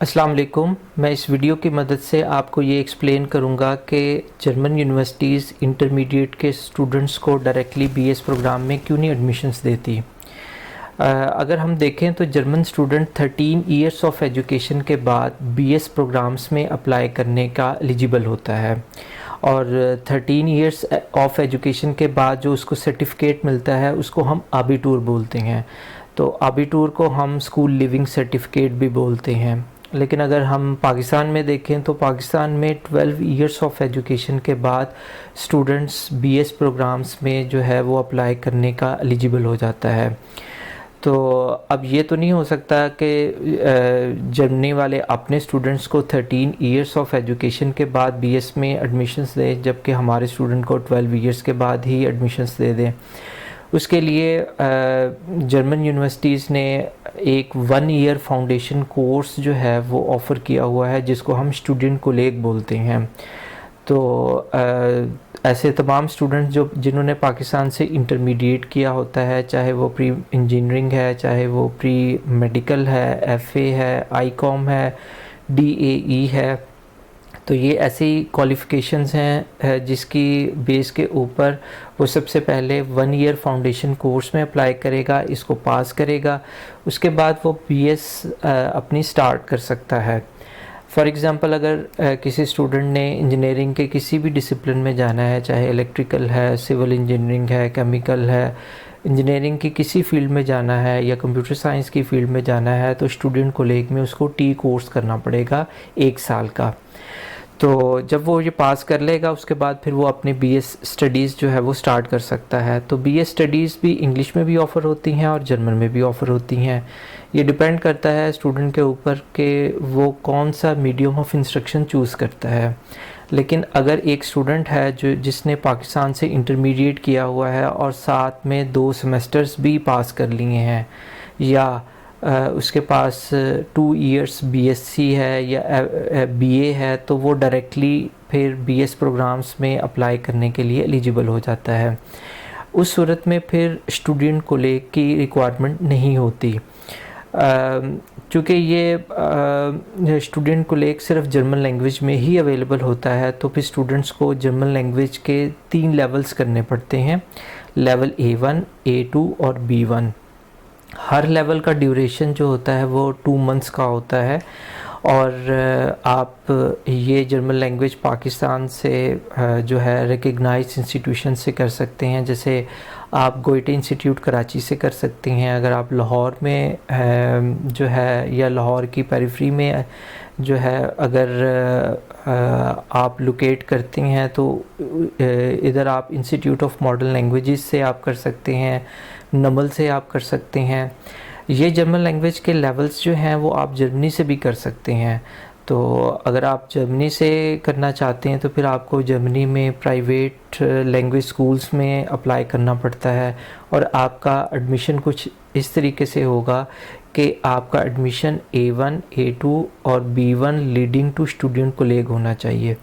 अस्सलाम वालेकुम। मैं इस वीडियो की मदद से आपको ये एक्सप्लेन करूँगा कि जर्मन यूनिवर्सिटीज़ इंटरमीडिएट के स्टूडेंट्स को डायरेक्टली बीएस प्रोग्राम में क्यों नहीं एडमिशन्स देती। अगर हम देखें तो German student 13 years of education के बाद बीएस प्रोग्राम्स में अप्लाई करने का एलिजिबल होता है और 13 इयर्स ऑफ एजुकेशन के बाद जो उसको सर्टिफिकेट मिलता है उसको हम आबिटूर बोलते हैं। तो आबिटूर को हम स्कूल लिविंग सर्टिफिकेट भी बोलते हैं। लेकिन अगर हम पाकिस्तान में देखें तो पाकिस्तान में 12 इयर्स ऑफ एजुकेशन के बाद स्टूडेंट्स बीएस प्रोग्राम्स में जो है वो अप्लाई करने का एलिजिबल हो जाता है। तो अब ये तो नहीं हो सकता कि जर्मनी वाले अपने स्टूडेंट्स को 13 इयर्स ऑफ एजुकेशन के बाद बीएस में एडमिशन्स दें जबकि हमारे स्टूडेंट को 12 इयर्स के बाद ही एडमिशन्स दे दें। उसके लिए जर्मन यूनिवर्सिटीज़ ने एक 1 ईयर फाउंडेशन कोर्स जो है वो ऑफ़र किया हुआ है जिसको हम स्टूडेंट कोलेग बोलते हैं। तो ऐसे तमाम स्टूडेंट जो जिन्होंने पाकिस्तान से इंटरमीडिएट किया होता है, चाहे वो प्री इंजीनियरिंग है, चाहे वो प्री मेडिकल है, एफए है, आईकॉम है, डीएई है, तो ये ऐसी क्वालिफ़िकेशंस हैं जिसकी बेस के ऊपर वो सबसे पहले 1 ईयर फाउंडेशन कोर्स में अप्लाई करेगा, इसको पास करेगा, उसके बाद वो बीएस अपनी स्टार्ट कर सकता है। फॉर एग्ज़ाम्पल अगर किसी स्टूडेंट ने इंजीनियरिंग के किसी भी डिसिप्लिन में जाना है, चाहे इलेक्ट्रिकल है, सिविल इंजीनियरिंग है, केमिकल है, इंजीनियरिंग की किसी फील्ड में जाना है या कंप्यूटर साइंस की फील्ड में जाना है, तो स्टूडेंट कोलेग में उसको टी कोर्स करना पड़ेगा 1 साल का। तो जब वो ये पास कर लेगा उसके बाद फिर वो अपनी बीएस स्टडीज़ जो है वो स्टार्ट कर सकता है। तो बीएस स्टडीज़ भी इंग्लिश में भी ऑफ़र होती हैं और जर्मन में भी ऑफ़र होती हैं। ये डिपेंड करता है स्टूडेंट के ऊपर कि वो कौन सा मीडियम ऑफ इंस्ट्रक्शन चूज़ करता है। लेकिन अगर एक स्टूडेंट है जिसने पाकिस्तान से इंटरमीडिएट किया हुआ है और साथ में 2 सेमेस्टर्स भी पास कर लिए हैं या उसके पास 2 इयर्स बीएससी है या बीए है, तो वो डायरेक्टली फिर बीएस प्रोग्राम्स में अप्लाई करने के लिए एलिजिबल हो जाता है। उस सूरत में फिर स्टूडेंट कोलेग की रिक्वायरमेंट नहीं होती। चूँकि ये स्टूडेंट कोलेग सिर्फ जर्मन लैंग्वेज में ही अवेलेबल होता है, तो फिर स्टूडेंट्स को जर्मन लैंग्वेज के 3 लेवल्स करने पड़ते हैं, लेवल A1, A2 और B1। हर लेवल का ड्यूरेशन जो होता है वो 2 मंथ्स का होता है और आप ये जर्मन लैंग्वेज पाकिस्तान से जो है रिकग्नाइज्ड इंस्टीट्यूशन से कर सकते हैं। जैसे आप गोइटे इंस्टीट्यूट कराची से कर सकते हैं। अगर आप लाहौर में जो है या लाहौर की पेरिफेरी में जो है अगर आप लोकेट करते हैं तो इधर आप इंस्टीट्यूट ऑफ मॉडर्न लैंग्वेजेस से आप कर सकते हैं, नमल से आप कर सकते हैं। ये जर्मन लैंग्वेज के लेवल्स जो हैं वो आप जर्मनी से भी कर सकते हैं। तो अगर आप जर्मनी से करना चाहते हैं तो फिर आपको जर्मनी में प्राइवेट लैंग्वेज स्कूल्स में अप्लाई करना पड़ता है और आपका एडमिशन कुछ इस तरीके से होगा कि आपका एडमिशन A1, A2 और B1 लीडिंग टू स्टूडेंट कोलेग होना चाहिए।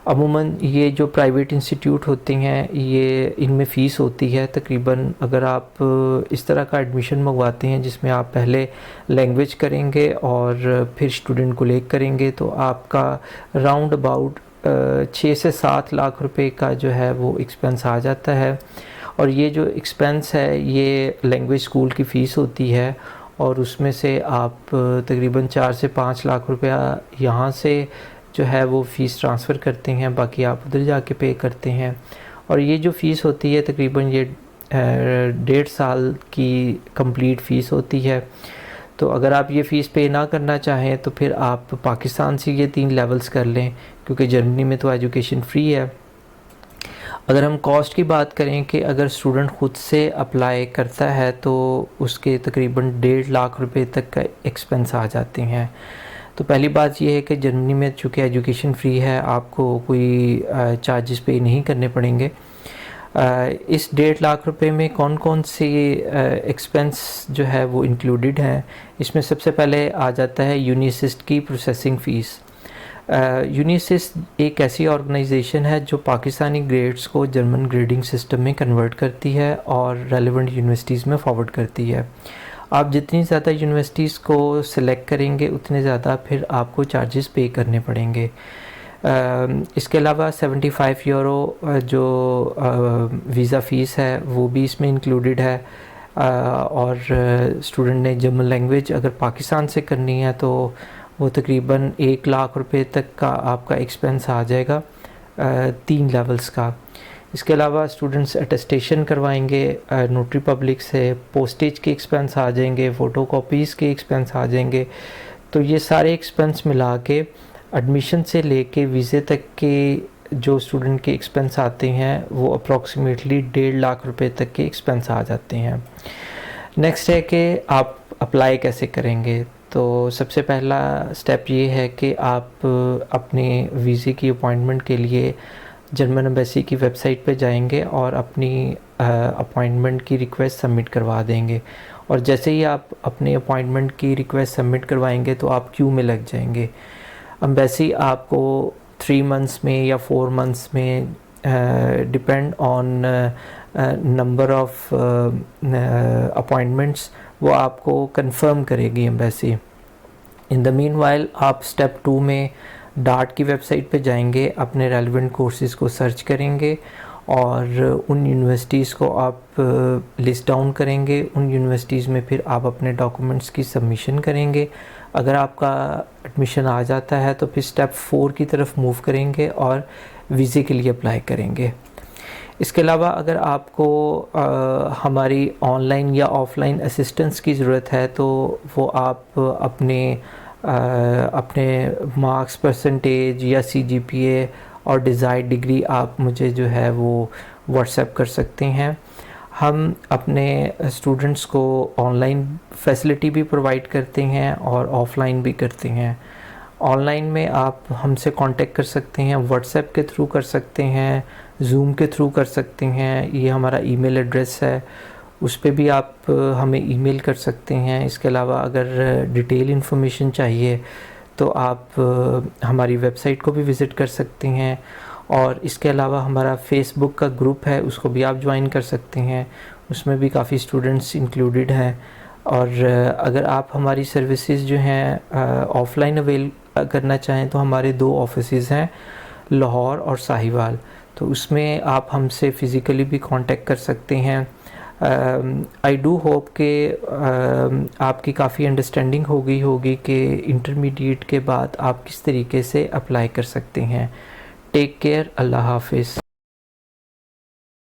अमूमन ये जो प्राइवेट इंस्टीट्यूट होते हैं ये इनमें फ़ीस होती है तकरीबन, अगर आप इस तरह का एडमिशन मंगवाते हैं जिसमें आप पहले लैंग्वेज करेंगे और फिर स्टूडेंट कोलेग करेंगे, तो आपका राउंड अबाउट 6 से 7 लाख रुपए का जो है वो एक्सपेंस आ जाता है। और ये जो एक्सपेंस है ये लैंग्वेज स्कूल की फ़ीस होती है और उसमें से आप तकरीबन 4 से 5 लाख रुपया यहाँ से जो है वो फ़ीस ट्रांसफ़र करते हैं, बाकी आप उधर जाके पे करते हैं। और ये जो फ़ीस होती है तकरीबन ये 1.5 साल की कंप्लीट फ़ीस होती है। तो अगर आप ये फ़ीस पे ना करना चाहें तो फिर आप पाकिस्तान से ये 3 लेवल्स कर लें, क्योंकि जर्मनी में तो एजुकेशन फ़्री है। अगर हम कॉस्ट की बात करें कि अगर स्टूडेंट ख़ुद से अप्लाई करता है तो उसके तकरीबन 1.5 लाख रुपए तक का एक्सपेंस आ जाते हैं। तो पहली बात यह है कि जर्मनी में चूँकि एजुकेशन फ़्री है, आपको कोई चार्जेस पे नहीं करने पड़ेंगे। इस 1.5 लाख रुपए में कौन कौन से एक्सपेंस जो है वो इंक्लूडेड हैं, इसमें सबसे पहले आ जाता है यूनिसिस्ट की प्रोसेसिंग फ़ीस। यूनिसिस्ट एक ऐसी ऑर्गेनाइजेशन है जो पाकिस्तानी ग्रेड्स को जर्मन ग्रेडिंग सिस्टम में कन्वर्ट करती है और रेलेवेंट यूनिवर्सिटीज़ में फॉरवर्ड करती है। आप जितनी ज़्यादा यूनिवर्सिटीज़ को सिलेक्ट करेंगे उतने ज़्यादा फिर आपको चार्जेस पे करने पड़ेंगे। इसके अलावा 75 यूरो जो वीज़ा फ़ीस है वो भी इसमें इंक्लूडेड है। और स्टूडेंट ने जर्मन लैंग्वेज अगर पाकिस्तान से करनी है तो वो तकरीबन 1 लाख रुपए तक का आपका एक्सपेंस आ जाएगा 3 लेवल्स का। इसके अलावा स्टूडेंट्स अटेस्टेशन करवाएंगे नोटरी पब्लिक से, पोस्टेज के एक्सपेंस आ जाएंगे, फ़ोटो कॉपीज़ के एक्सपेंस आ जाएंगे। तो ये सारे एक्सपेंस मिला के एडमिशन से लेके वीज़े तक के जो स्टूडेंट के एक्सपेंस आते हैं वो अप्रॉक्सीमेटली 1.5 लाख रुपए तक के एक्सपेंस आ जाते हैं। नेक्स्ट है कि आप अप्लाई कैसे करेंगे। तो सबसे पहला स्टेप ये है कि आप अपने वीज़े की अपॉइंटमेंट के लिए जर्मन एम्बेसी की वेबसाइट पे जाएंगे और अपनी अपॉइंटमेंट की रिक्वेस्ट सबमिट करवा देंगे। और जैसे ही आप अपने अपॉइंटमेंट की रिक्वेस्ट सबमिट करवाएंगे तो आप क्यू में लग जाएंगे। एम्बेसी आपको 3 मंथ्स में या 4 मंथ्स में depend on number of appointments वो आपको कंफर्म करेगी एम्बेसी। इन द मीनवाइल आप स्टेप 2 में डार्ट की वेबसाइट पे जाएंगे, अपने रेलिवेंट कोर्सेज़ को सर्च करेंगे और उन यूनिवर्सिटीज़ को आप लिस्ट डाउन करेंगे। उन यूनिवर्सिटीज़ में फिर आप अपने डॉक्यूमेंट्स की सबमिशन करेंगे। अगर आपका एडमिशन आ जाता है तो फिर स्टेप 4 की तरफ मूव करेंगे और वीज़े के लिए अप्लाई करेंगे। इसके अलावा अगर आपको हमारी ऑनलाइन या ऑफ़लाइन असिस्टेंस की ज़रूरत है तो वो आप अपने मार्क्स परसेंटेज या CGPA और डिज़ायर्ड डिग्री आप मुझे जो है वो व्हाट्सएप कर सकते हैं। हम अपने स्टूडेंट्स को ऑनलाइन फैसिलिटी भी प्रोवाइड करते हैं और ऑफ़लाइन भी करते हैं। ऑनलाइन में आप हमसे कांटेक्ट कर सकते हैं, व्हाट्सएप के थ्रू कर सकते हैं, ज़ूम के थ्रू कर सकते हैं। ये हमारा ईमेल एड्रेस है, उस पे भी आप हमें ईमेल कर सकते हैं। इसके अलावा अगर डिटेल इन्फॉर्मेशन चाहिए तो आप हमारी वेबसाइट को भी विज़िट कर सकते हैं। और इसके अलावा हमारा फेसबुक का ग्रुप है, उसको भी आप ज्वाइन कर सकते हैं, उसमें भी काफ़ी स्टूडेंट्स इंक्लूडेड हैं। और अगर आप हमारी सर्विसेज जो हैं ऑफ़लाइन अवेल करना चाहें तो हमारे 2 ऑफिसेज़ हैं, लाहौर और साहिवाल। तो उसमें आप हमसे फ़िज़िकली भी कांटेक्ट कर सकते हैं। आई डू होप कि आपकी काफ़ी अंडरस्टैंडिंग हो गई होगी कि इंटरमीडिएट के बाद आप किस तरीके से अप्लाई कर सकते हैं। टेक केयर, अल्लाह हाफिज़।